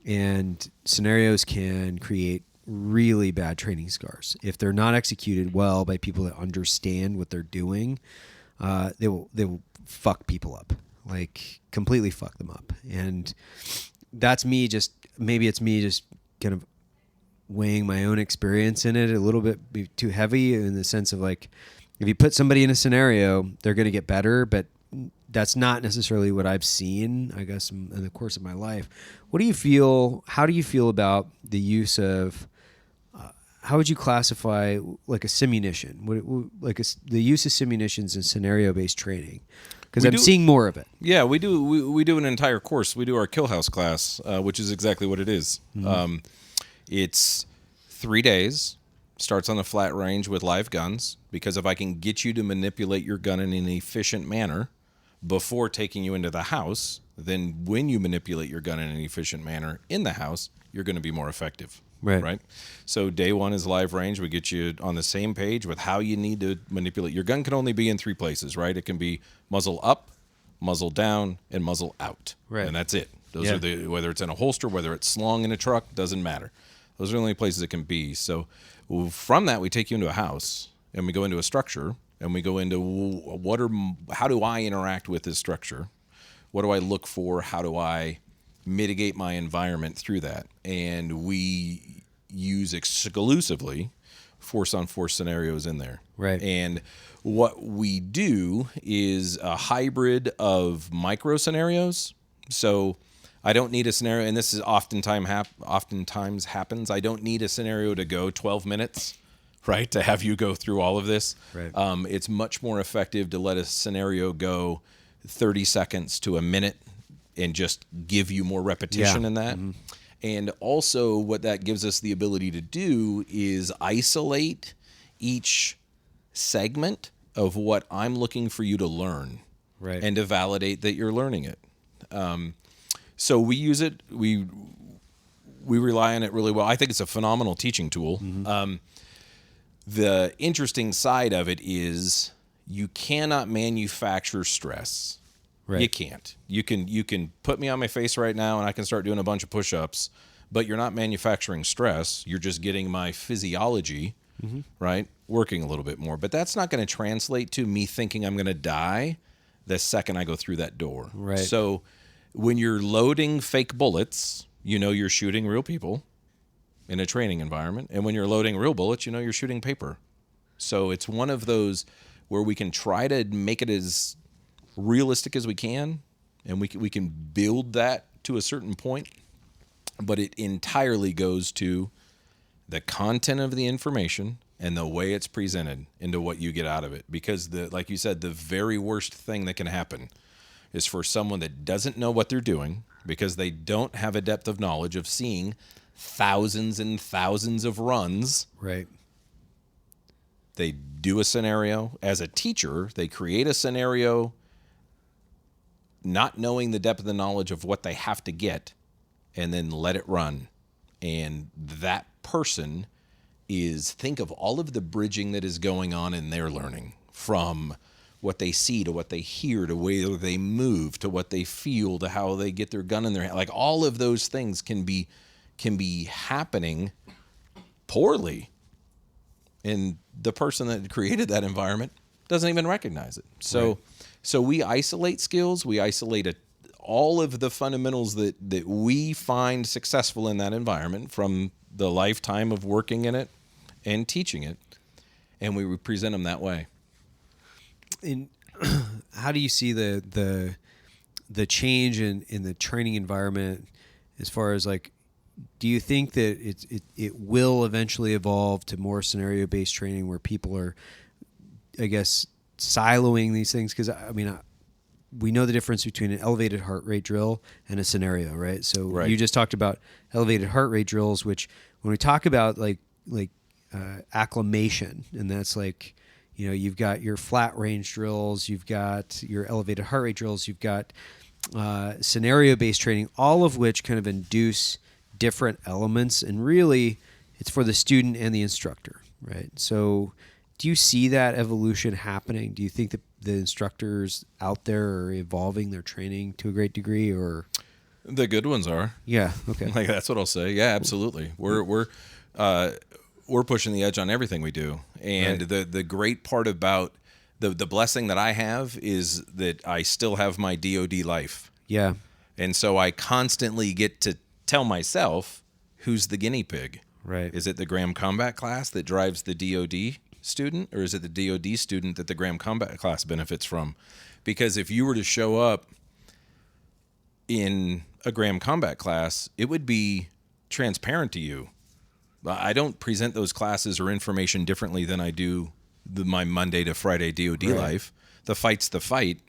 And scenarios can create really bad training scars. If they're not executed well by people that understand what they're doing, they will fuck people up, like completely fuck them up. And that's me just kind of weighing my own experience in it a little bit too heavy, in the sense of like, if you put somebody in a scenario, they're going to get better, but that's not necessarily what I've seen, I guess, in the course of my life. What do you feel? How do you feel about the use of? How would you classify like a simunition? The use of simunitions in scenario-based training? Because I'm seeing more of it. Yeah, we do. We do an entire course. We do our Kill House class, which is exactly what it is. Mm-hmm. It's 3 days. Starts on a flat range with live guns, because if I can get you to manipulate your gun in an efficient manner before taking you into the house, then when you manipulate your gun in an efficient manner in the house, you're going to be more effective. Right. So day one is live range. We get you on the same page with how you need to manipulate. Your gun can only be in 3 places, right? It can be muzzle up, muzzle down, and muzzle out. Right. And that's it. Those are whether it's in a holster, whether it's slung in a truck, doesn't matter. Those are the only places it can be. So from that, we take you into a house, and we go into a structure, and we go into how do I interact with this structure? What do I look for? How do I mitigate my environment through that? And we use exclusively force-on-force scenarios in there. Right. And what we do is a hybrid of micro scenarios. So I don't need a scenario, and this is oftentimes happens. I don't need a scenario to go 12 minutes, right, to have you go through all of this. Right. It's much more effective to let a scenario go 30 seconds to a minute and just give you more repetition in that. Mm-hmm. And also what that gives us the ability to do is isolate each segment of what I'm looking for you to learn, right, and to validate that you're learning it. So we use it. We rely on it really well. I think it's a phenomenal teaching tool. Mm-hmm. The interesting side of it is you cannot manufacture stress. Right. You can't. You can put me on my face right now and I can start doing a bunch of push-ups, but you're not manufacturing stress. You're just getting my physiology, mm-hmm, right, working a little bit more. But that's not going to translate to me thinking I'm going to die the second I go through that door. Right. So when you're loading fake bullets, you're shooting real people in a training environment. And when you're loading real bullets, you're shooting paper. So it's one of those where we can try to make it as realistic as we can, and we can build that to a certain point, but it entirely goes to the content of the information and the way it's presented into what you get out of it. Because like you said, the very worst thing that can happen is for someone that doesn't know what they're doing, because they don't have a depth of knowledge of seeing thousands and thousands of runs. Right. They do a scenario. As a teacher, they create a scenario not knowing the depth of the knowledge of what they have to get, and then let it run. And that person think of all of the bridging that is going on in their learning, from what they see to what they hear to where they move to what they feel to how they get their gun in their hand. Like all of those things can be happening poorly, and the person that created that environment doesn't even recognize it. So. Right. So we isolate skills. We isolate all of the fundamentals that we find successful in that environment from the lifetime of working in it and teaching it, and we present them that way. And how do you see the change in the training environment, as far as like, do you think that it will eventually evolve to more scenario-based training where people are, I guess, siloing these things? Because we know the difference between an elevated heart rate drill and a scenario, right? So right. You just talked about elevated heart rate drills, which when we talk about like acclimation, and that's like, you've got your flat range drills, you've got your elevated heart rate drills, you've got scenario-based training, all of which kind of induce different elements, and really it's for the student and the instructor, right? So do you see that evolution happening? Do you think that the instructors out there are evolving their training to a great degree, or the good ones are? Yeah. Okay. Like that's what I'll say. Yeah, absolutely. We're pushing the edge on everything we do, and right. the great part about the blessing that I have is that I still have my DoD life. Yeah. And so I constantly get to tell myself, who's the guinea pig? Right. Is it the Graham Combat class that drives the DoD student or is it the DoD student that the Graham Combat class benefits from? Because if you were to show up in a Graham Combat class, it would be transparent to you. I don't present those classes or information differently than I do my Monday to Friday DoD life. The fight's the fight,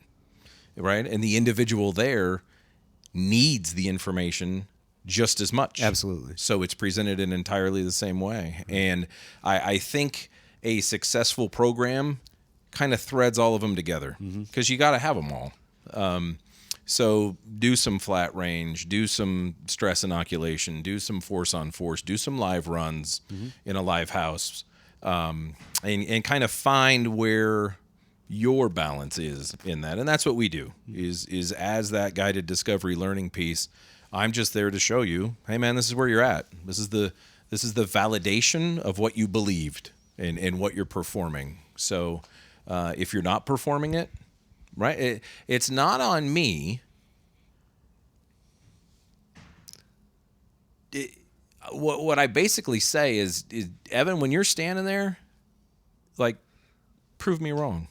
right? And the individual there needs the information just as much. Absolutely. So it's presented in entirely the same way. And I think a successful program kind of threads all of them together because you got to have them all. So do some flat range, do some stress inoculation, do some force on force, do some live runs in a live house, and kind of find where your balance is in that. And that's what we do is as that guided discovery learning piece. I'm just there to show you, hey man, this is where you're at. This is the validation of what you believed and what you're performing. So if you're not performing it, right, it's not on me. What I basically say is, Evan, when you're standing there, like, prove me wrong.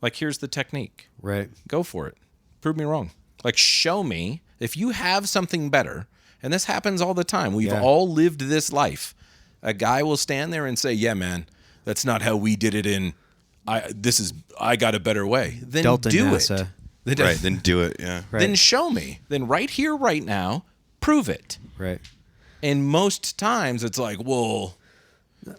Like, here's the technique. Right. Go for it. Prove me wrong. Like, show me if you have something better. And this happens all the time. We've all lived this life. A guy will stand there and say, yeah, man, that's not how we did it I got a better way. Then Delta do NASA. it. Right, then do it, yeah. Right. Then show me. Then right here, right now, prove it. Right. And most times it's like, well,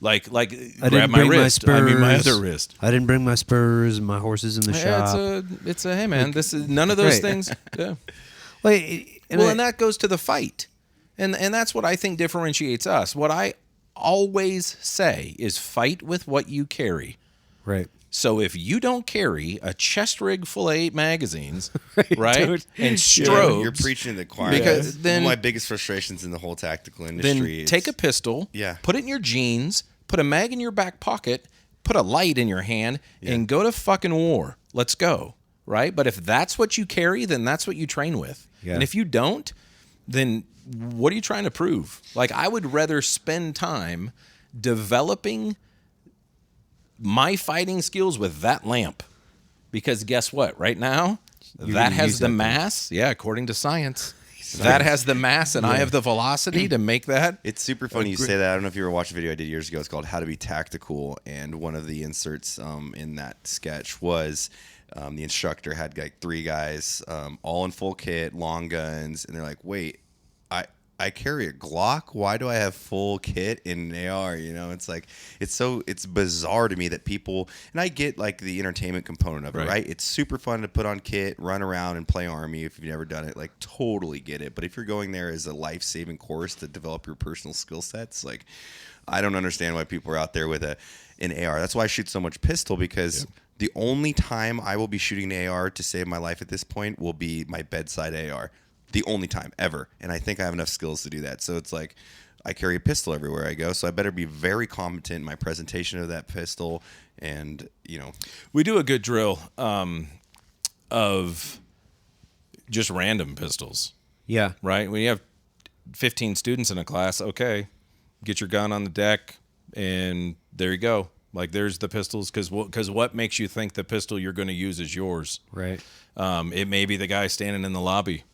like I grab didn't my bring wrist. my I spurs. mean my other wrist. I didn't bring my spurs. My horse is in the shop. It's a hey man, this is none of those Right. things. Yeah. And And that goes to the fight. And that's what I think differentiates us. What I always say is fight with what you carry. right. So if you don't carry a chest rig full of 8 magazines, right, dude. and strobes, You're preaching to the choir. Because That's then- one of my biggest frustrations in the whole tactical industry. then take a pistol, Yeah. put it in your jeans, put a mag in your back pocket, put a light in your hand, and go to fucking war. Let's go, right? But if that's what you carry, then that's what you train with. Yeah. And if you don't, then what are you trying to prove? Like, I would rather spend time developing my fighting skills with that lamp. Because guess what? Right now, You're that gonna has use the that thing. mass. Yeah, according to science. That has the mass, and I have the velocity to make that. It's super funny you say that. I don't know if you ever watched a video I did years ago. It's called How to Be Tactical. And one of the inserts in that sketch was the instructor had like 3 guys all in full kit, long guns. And they're like, wait, I carry a Glock. Why do I have full kit in an AR? You know, it's like, it's bizarre to me that people, and I get like the entertainment component of it, right? It's super fun to put on kit, run around and play Army if you've never done it. Like, totally get it. But if you're going there as a life-saving course to develop your personal skill sets, like, I don't understand why people are out there with an AR. That's why I shoot so much pistol, because the only time I will be shooting an AR to save my life at this point will be my bedside AR. The only time ever. And I think I have enough skills to do that. So it's like, I carry a pistol everywhere I go. So I better be very competent in my presentation of that pistol. And, you know. We do a good drill of just random pistols, Yeah. right? When you have 15 students in a class, okay, get your gun on the deck, and there you go. Like, there's the pistols, because what makes you think the pistol you're going to use is yours? Right. It may be the guy standing in the lobby.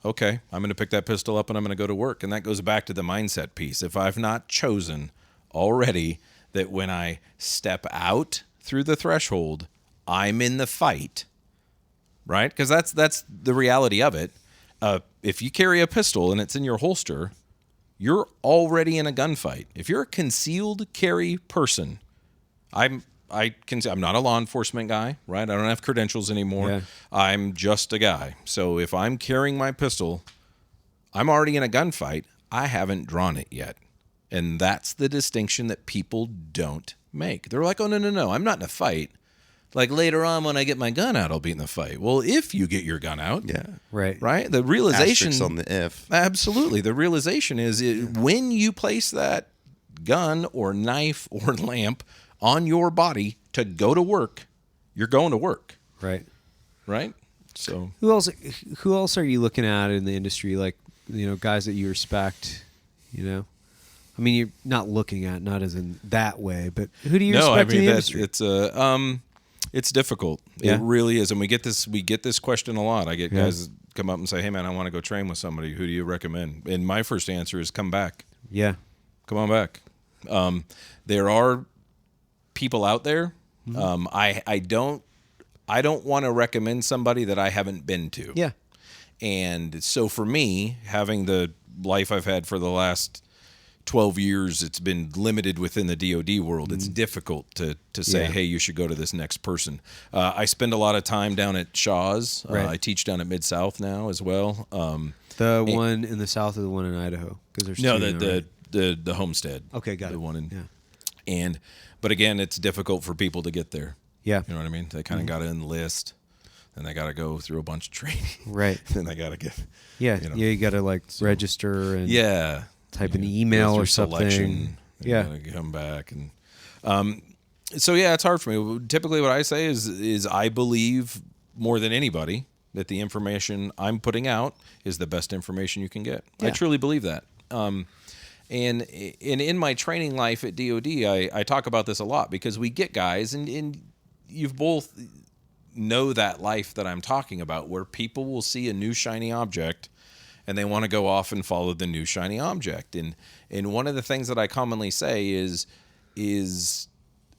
Okay, I'm going to pick that pistol up and I'm going to go to work. And that goes back to the mindset piece. If I've not chosen already that when I step out through the threshold, I'm in the fight, right? Because that's the reality of it. If you carry a pistol and it's in your holster, you're already in a gunfight. If you're a concealed carry person, I'm not a law enforcement guy, right? I don't have credentials anymore. Yeah. I'm just a guy. So if I'm carrying my pistol, I'm already in a gunfight. I haven't drawn it yet. And that's the distinction that people don't make. They're like, oh, no, I'm not in a fight. Like, later on when I get my gun out, I'll be in the fight. Well, if you get your gun out, right? The realization Asterisks on the if. Absolutely. The realization is when you place that gun or knife or lamp on your body to go to work, you're going to work, Right. right? So Who else are you looking at in the industry? Like, you know, guys that you respect, you know? I mean, you're not looking at, not as in that way, but who do you respect in the industry? It's difficult. Yeah. It really is. And we get this question a lot. I get guys come up and say, "Hey man, I want to go train with somebody. Who do you recommend?" And my first answer is come back. Yeah. Come on back. There are people out there. I don't want to recommend somebody that I haven't been to. Yeah. And so for me, having the life I've had for the last 12 years, it's been limited within the DoD world. It's difficult to say, hey, you should go to this next person. I spend a lot of time down at Shaw's. Right. I teach down at Mid-South now as well. The one in the south or the one in Idaho? Because there's No, two now, right? the Homestead. Okay, got the it. one in, Yeah. But again, it's difficult for people to get there. Yeah. You know what I mean? They kind of got to enlist, and they got to go through a bunch of training. Right. Then they got to get. Yeah. You know. Yeah, you got to like register and type an email or something. Selection, yeah. You gotta come back and. So yeah, it's hard for me. Typically, what I say is I believe more than anybody that the information I'm putting out is the best information you can get. Yeah. I truly believe that. And in my training life at DoD, I talk about this a lot because we get guys, and you've both know that life that I'm talking about, where people will see a new shiny object and they want to go off and follow the new shiny object. And one of the things that I commonly say is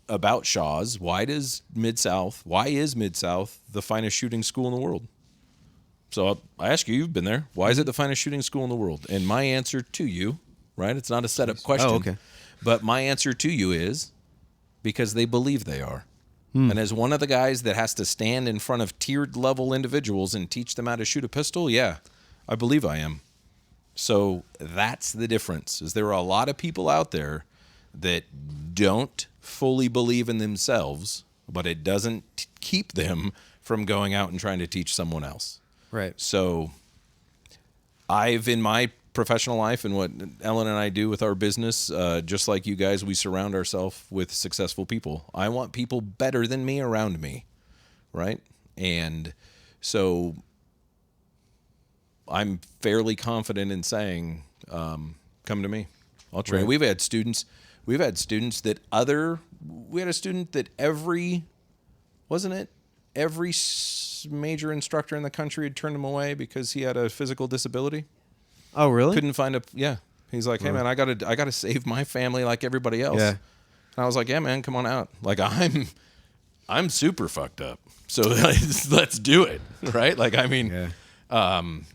about Shaw's, why is Mid-South the finest shooting school in the world? So I ask you, you've been there. Why is it the finest shooting school in the world? And my answer to you, right? It's not a setup question. Oh, okay. But my answer to you is because they believe they are. And as one of the guys that has to stand in front of tiered level individuals and teach them how to shoot a pistol, yeah, I believe I am. So that's the difference. Is there are a lot of people out there that don't fully believe in themselves, but it doesn't keep them from going out and trying to teach someone else. Right. So I've, in my professional life and what Ellen and I do with our business, just like you guys, we surround ourselves with successful people. I want people better than me around me, right? And so I'm fairly confident in saying, come to me. I'll train. Right. We had a student that every major instructor in the country had turned him away because he had a physical disability. Oh, really? Couldn't find he's like, hey man, I gotta save my family like everybody else. Yeah. And I was like, yeah man, come on out. Like I'm super fucked up. So let's do it. Right? Like, I mean,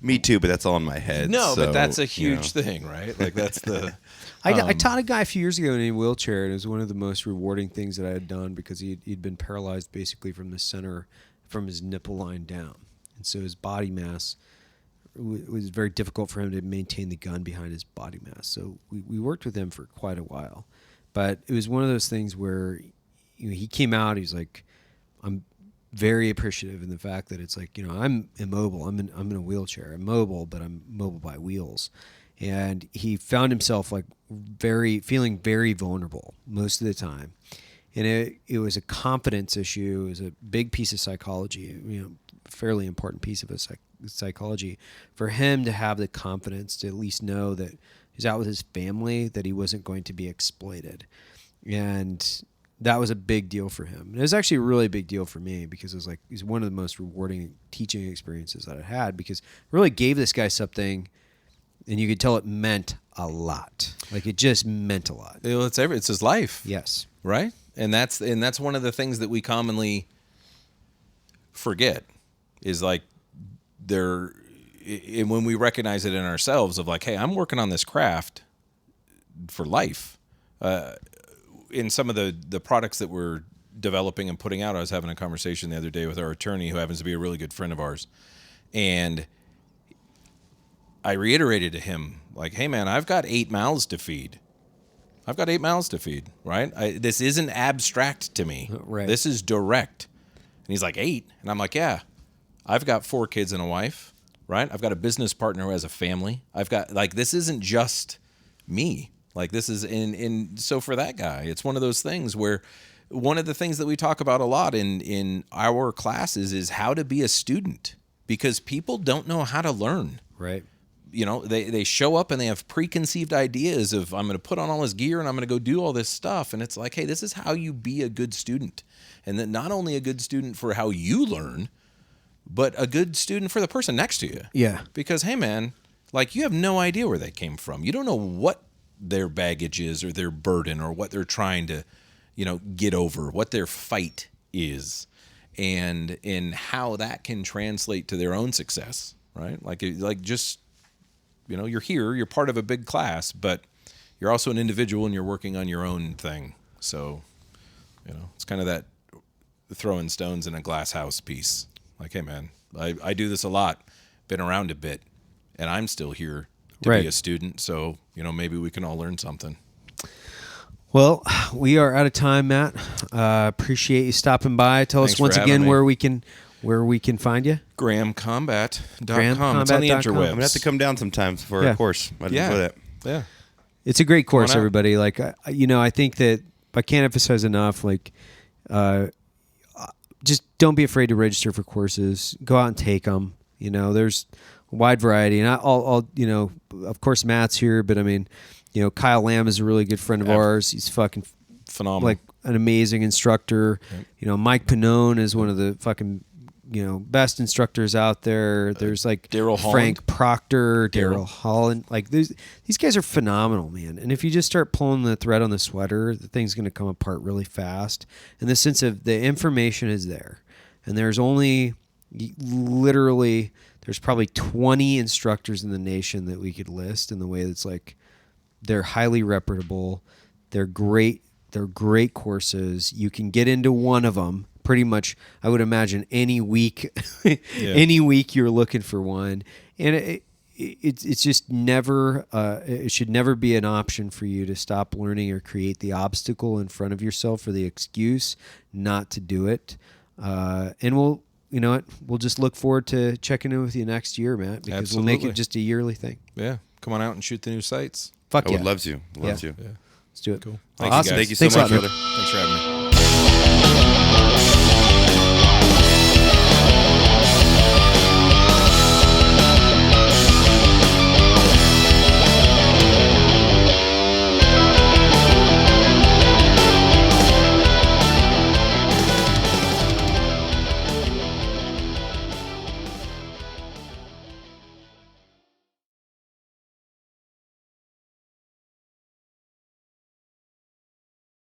Me too, but that's all in my head. no, so, but that's a you know. huge thing, right? Like that's the, I taught a guy a few years ago in a wheelchair, and it was one of the most rewarding things that I had done because he'd been paralyzed basically from the center, from his nipple line down. And so his body mass, it was very difficult for him to maintain the gun behind his body mass. So we worked with him for quite a while. But it was one of those things where he came out, he's like, I'm very appreciative in the fact that it's like, I'm immobile. I'm in a wheelchair. I'm mobile, but I'm mobile by wheels. And he found himself like feeling very vulnerable most of the time. And it was a confidence issue. It was a big piece of psychology, fairly important piece of psychology for him to have the confidence to at least know that he's out with his family, that he wasn't going to be exploited. And that was a big deal for him. And it was actually a really big deal for me because it was one of the most rewarding teaching experiences that I had, because it really gave this guy something, and you could tell it meant a lot. Like, it just meant a lot. it's his life. Yes. Right? And that's one of the things that we commonly forget is like and when we recognize it in ourselves of like, hey, I'm working on this craft for life. In some of the products that we're developing and putting out, I was having a conversation the other day with our attorney, who happens to be a really good friend of ours. And I reiterated to him, like, hey man, I've got 8 mouths to feed. Right? This isn't abstract to me. Right. This is direct. And he's like, 8? And I'm like, yeah. I've got 4 kids and a wife, right? I've got a business partner who has a family. I've got, like, this isn't just me. Like, this is, so for that guy, it's one of those things where one of the things that we talk about a lot in our classes is how to be a student, because people don't know how to learn. Right. they show up and they have preconceived ideas of, I'm going to put on all this gear and I'm going to go do all this stuff. And it's like, hey, this is how you be a good student. And then not only a good student for how you learn, but a good student for the person next to you. Yeah. Because, hey, man, like, you have no idea where they came from. You don't know what their baggage is or their burden or what they're trying to, get over, what their fight is, and in how that can translate to their own success, right? Like just, you're here, you're part of a big class, but you're also an individual and you're working on your own thing. So, it's kind of that throwing stones in a glass house piece. Like, hey, man, I do this a lot, been around a bit, and I'm still here to be a student. So, maybe we can all learn something. Well, we are out of time, Matt. Appreciate you stopping by. Tell us once again where we can find you. GrahamCombat.com. It's on the interwebs. I'm going to have to come down sometimes for a course. I didn't know that. Yeah. It's a great course, everybody. Like, I think that I can't emphasize enough, like, just don't be afraid to register for courses. Go out and take them. There's a wide variety. And I'll of course, Matt's here, but I mean, Kyle Lamb is a really good friend of ours. He's fucking phenomenal. Like an amazing instructor. Yep. Mike Pannone is one of the fucking, best instructors out there. There's like Frank Proctor, Daryl Holland. Like these guys are phenomenal, man. And if you just start pulling the thread on the sweater, the thing's going to come apart really fast. And the sense of the information is there. And there's only literally, there's probably 20 instructors in the nation that we could list in the way that's like, they're highly reputable. They're great. They're great courses. You can get into one of them pretty much, I would imagine, any week. Any week you're looking for one. And it's just never, it should never be an option for you to stop learning or create the obstacle in front of yourself or the excuse not to do it. And we'll just look forward to checking in with you next year, Matt, because we'll make it just a yearly thing. Yeah. Come on out and shoot the new sites. Fuck I would love to. Love to. Yeah. Let's do it. Cool. Awesome. Thank you so Thanks much, a lot, brother. Thanks for having me.